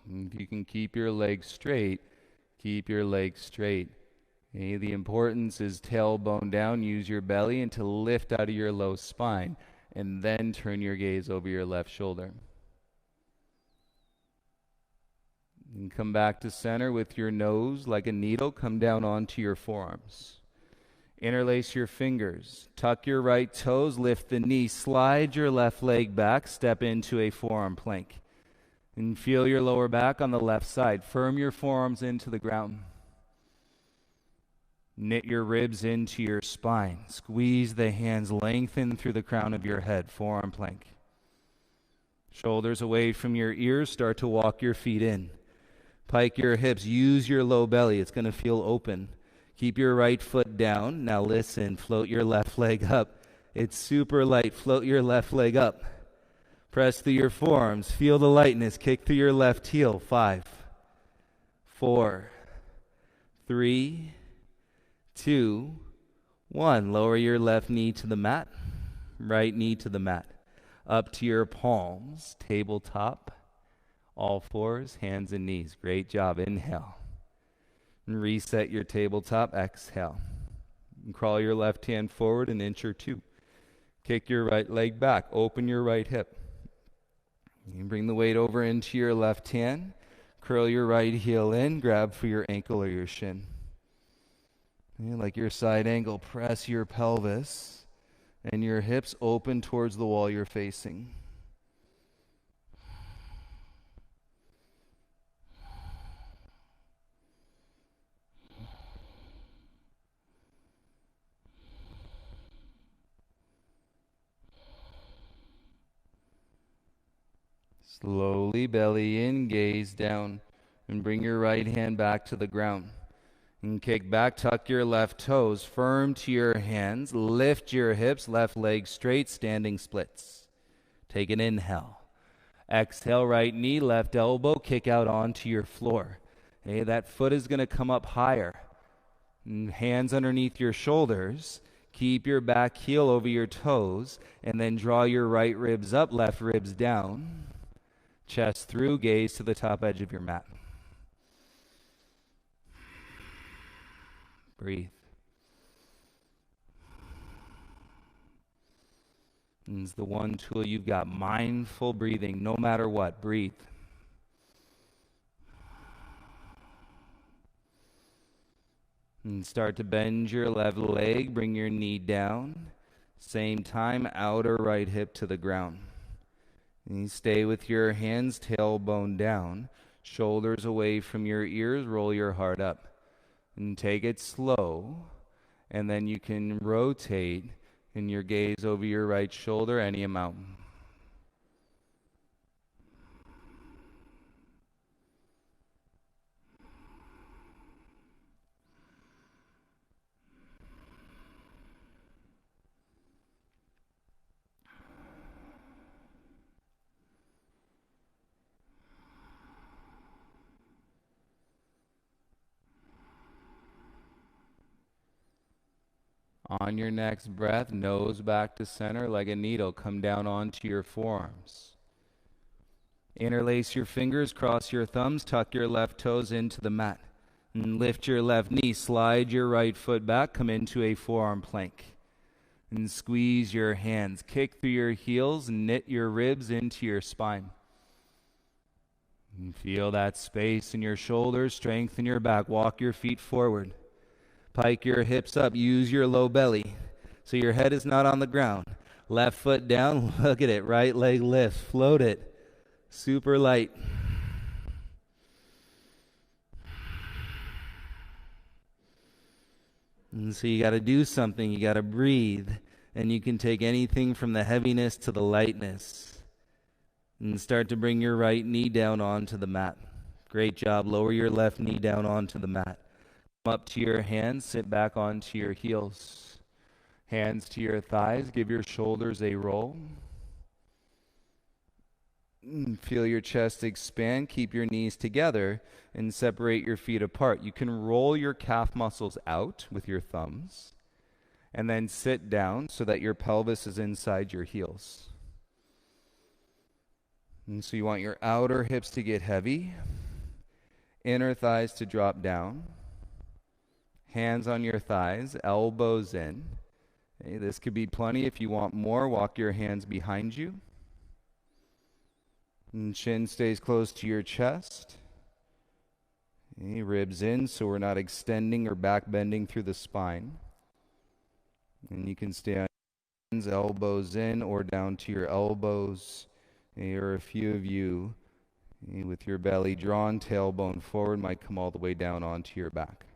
If you can keep your legs straight, keep your legs straight. Okay, the importance is tailbone down. Use your belly and to lift out of your low spine. And then turn your gaze over your left shoulder. And come back to center with your nose like a needle. Come down onto your forearms. Interlace your fingers. Tuck your right toes. Lift the knee. Slide your left leg back. Step into a forearm plank. And feel your lower back on the left side. Firm your forearms into the ground. Knit your ribs into your spine. Squeeze the hands, lengthen through the crown of your head. Forearm plank. Shoulders away from your ears. Start to walk your feet in. Pike your hips. Use your low belly. It's going to feel open. Keep your right foot down. Now listen. Float your left leg up. It's super light. Float your left leg up. Press through your forearms. Feel the lightness. Kick through your left heel. 5, 4, 3, 2, 1. Lower your left knee to the mat. Right knee to the mat. Up to your palms. Tabletop. All fours, hands and knees. Great job. Inhale. And reset your tabletop. Exhale. And crawl your left hand forward an inch or 2. Kick your right leg back. Open your right hip. You can bring the weight over into your left hand. Curl your right heel in. Grab for your ankle or your shin. And like your side angle, press your pelvis and your hips open towards the wall you're facing. Slowly belly in, gaze down, and bring your right hand back to the ground. And kick back, tuck your left toes firm to your hands, lift your hips, left leg straight, standing splits. Take an inhale. Exhale, right knee, left elbow, kick out onto your floor. Okay, that foot is going to come up higher. And hands underneath your shoulders. Keep your back heel over your toes, and then draw your right ribs up, left ribs down. Chest through, gaze to the top edge of your mat. Breathe. It's the one tool you've got. Mindful breathing, no matter what. Breathe. And start to bend your left leg. Bring your knee down. Same time, outer right hip to the ground. And you stay with your hands, tailbone down. Shoulders away from your ears. Roll your heart up. And take it slow. And then you can rotate in your gaze over your right shoulder any amount. On your next breath, nose back to center like a needle. Come down onto your forearms. Interlace your fingers, cross your thumbs, tuck your left toes into the mat. And lift your left knee, slide your right foot back, come into a forearm plank. And squeeze your hands, kick through your heels, knit your ribs into your spine. And feel that space in your shoulders, strengthen your back, walk your feet forward. Pike your hips up, use your low belly so your head is not on the ground. Left foot down, look at it, right leg lifts, float it, super light. And so you got to do something, you got to breathe, and you can take anything from the heaviness to the lightness. And start to bring your right knee down onto the mat. Great job, lower your left knee down onto the mat. Up to your hands, sit back onto your heels. Hands to your thighs, give your shoulders a roll. Feel your chest expand, keep your knees together, and separate your feet apart. You can roll your calf muscles out with your thumbs, and then sit down so that your pelvis is inside your heels. And so you want your outer hips to get heavy, inner thighs to drop down. Hands on your thighs, elbows in. Okay, this could be plenty. If you want more, walk your hands behind you. And chin stays close to your chest. Okay, ribs in so we're not extending or back bending through the spine. And you can stay on hands, elbows in or down to your elbows. Okay, or a few of you with your belly drawn, tailbone forward might come all the way down onto your back.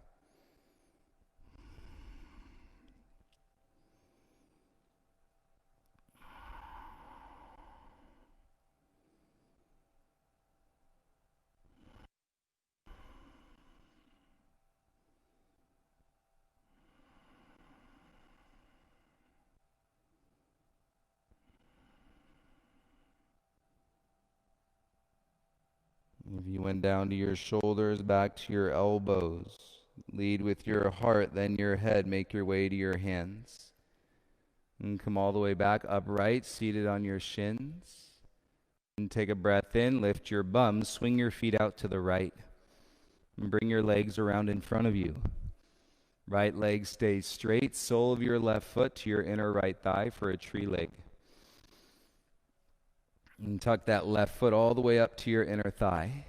If you went down to your shoulders, back to your elbows, lead with your heart, then your head, make your way to your hands. And come all the way back upright, seated on your shins. And take a breath in, lift your bum, swing your feet out to the right. And bring your legs around in front of you. Right leg stays straight, sole of your left foot to your inner right thigh for a tree leg. And tuck that left foot all the way up to your inner thigh.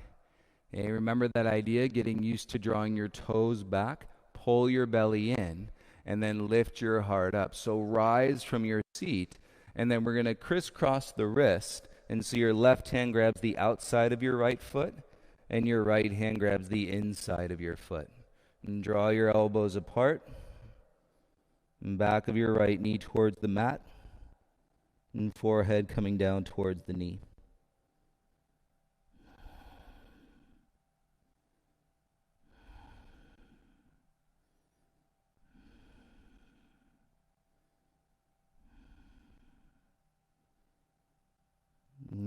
Okay, remember that idea, getting used to drawing your toes back, pull your belly in, and then lift your heart up. So rise from your seat, and then we're going to crisscross the wrist. And so your left hand grabs the outside of your right foot, and your right hand grabs the inside of your foot. And draw your elbows apart, and back of your right knee towards the mat, and forehead coming down towards the knee.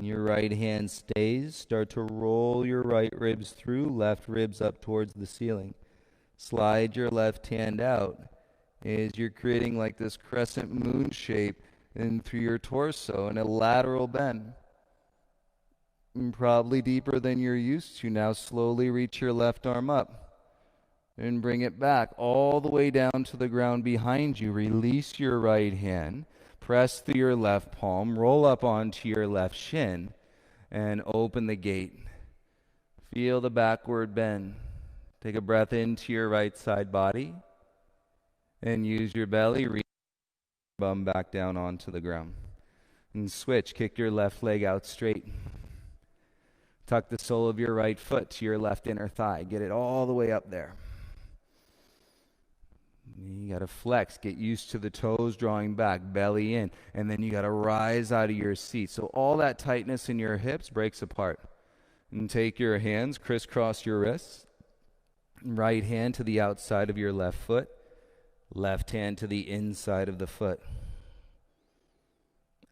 Your right hand stays. Start to roll your right ribs through, left ribs up towards the ceiling. Slide your left hand out as you're creating like this crescent moon shape in through your torso in a lateral bend. And probably deeper than you're used to. Now slowly reach your left arm up and bring it back all the way down to the ground behind you. Release your right hand. Press through your left palm, roll up onto your left shin, and open the gate. Feel the backward bend. Take a breath into your right side body, and use your belly, reach your bum back down onto the ground. And switch, kick your left leg out straight. Tuck the sole of your right foot to your left inner thigh. Get it all the way up there. You got to flex, get used to the toes drawing back, belly in, and then you got to rise out of your seat. So all that tightness in your hips breaks apart. And take your hands, crisscross your wrists, right hand to the outside of your left foot, left hand to the inside of the foot.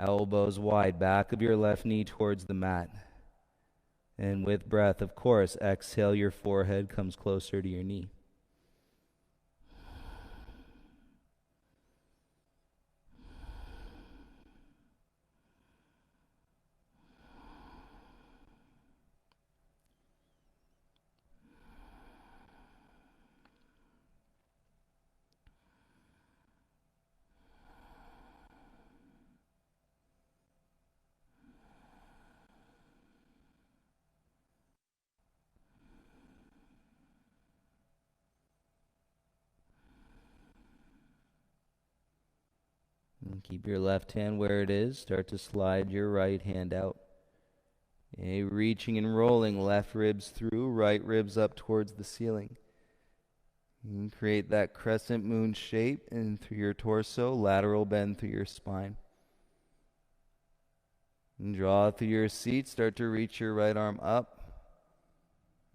Elbows wide, back of your left knee towards the mat. And with breath, of course, exhale, your forehead comes closer to your knee. And keep your left hand where it is. Start to slide your right hand out. Reaching and rolling, left ribs through, right ribs up towards the ceiling. And create that crescent moon shape in through your torso, lateral bend through your spine. And draw through your seat. Start to reach your right arm up.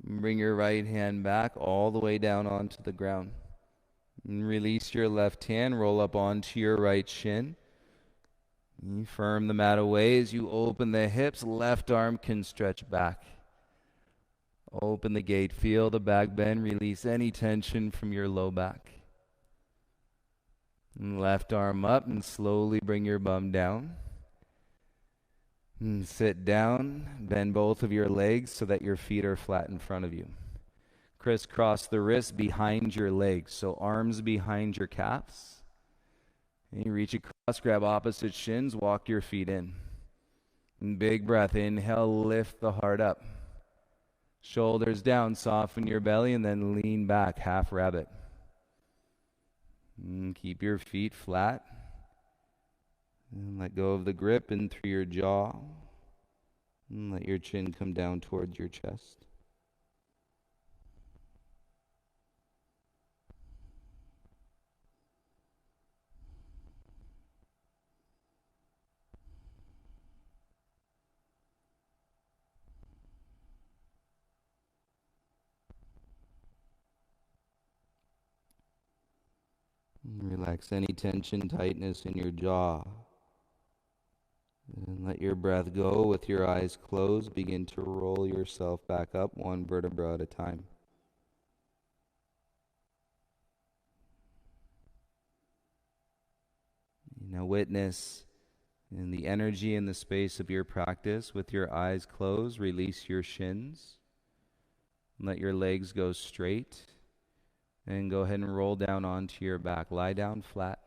And bring your right hand back all the way down onto the ground. And release your left hand, roll up onto your right shin. You firm the mat away as you open the hips, left arm can stretch back. Open the gate, feel the back bend, release any tension from your low back. And left arm up and slowly bring your bum down. And sit down, bend both of your legs so that your feet are flat in front of you. Crisscross the wrists behind your legs, so arms behind your calves. And you reach across, grab opposite shins, walk your feet in. And big breath, inhale, lift the heart up. Shoulders down, soften your belly, and then lean back, half rabbit. And keep your feet flat. And let go of the grip in through your jaw. And let your chin come down towards your chest. Relax any tension, tightness in your jaw. And let your breath go with your eyes closed. Begin to roll yourself back up one vertebra at a time. Now witness in the energy and the space of your practice. With your eyes closed, release your shins. Let your legs go straight. And go ahead and roll down onto your back. Lie down flat.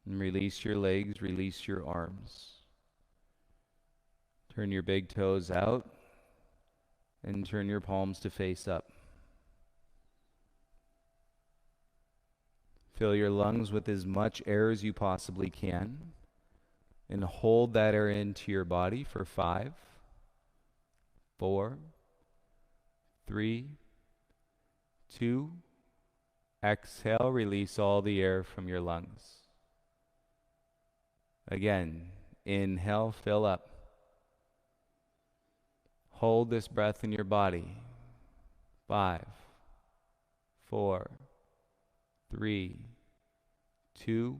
And release your legs, release your arms. Turn your big toes out and turn your palms to face up. Fill your lungs with as much air as you possibly can and hold that air into your body for 5, 4, 3, 2. Exhale, release all the air from your lungs. Again, inhale, fill up. Hold this breath in your body. 5, 4, 3, 2.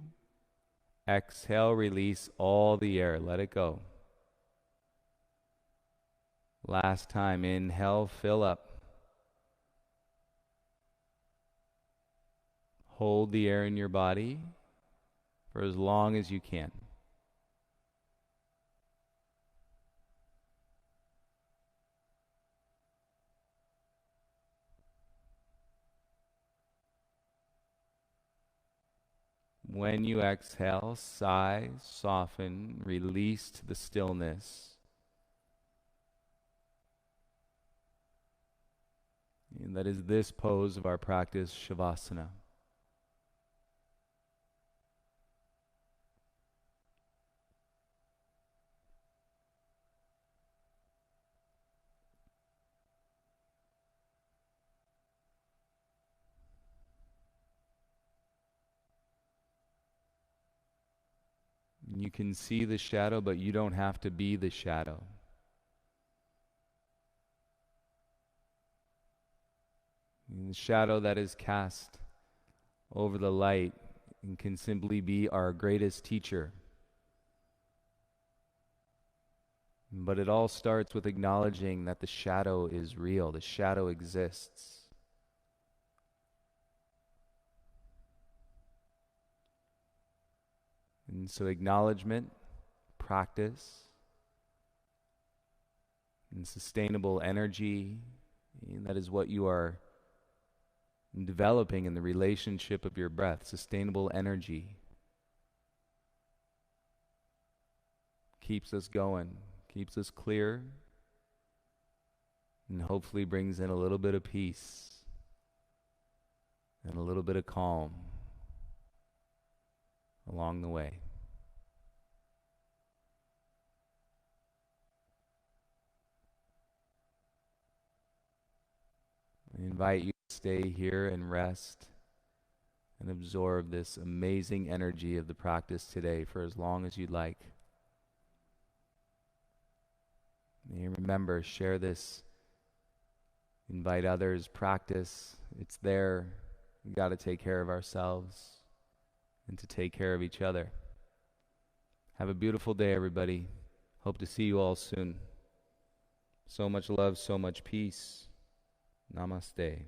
Exhale, release all the air. Let it go. Last time, inhale, fill up. Hold the air in your body for as long as you can. When you exhale, sigh, soften, release to the stillness. And that is this pose of our practice, Shavasana. You can see the shadow, but you don't have to be the shadow. And the shadow that is cast over the light and can simply be our greatest teacher. But it all starts with acknowledging that the shadow is real, the shadow exists. And so acknowledgement, practice, and sustainable energy, and that is what you are developing in the relationship of your breath. Sustainable energy keeps us going, keeps us clear, and hopefully brings in a little bit of peace and a little bit of calm along the way. I invite you to stay here and rest and absorb this amazing energy of the practice today for as long as you'd like. And remember, share this, invite others, practice. It's there. We've got to take care of ourselves and to take care of each other. Have a beautiful day, everybody. Hope to see you all soon. So much love, so much peace. Namaste.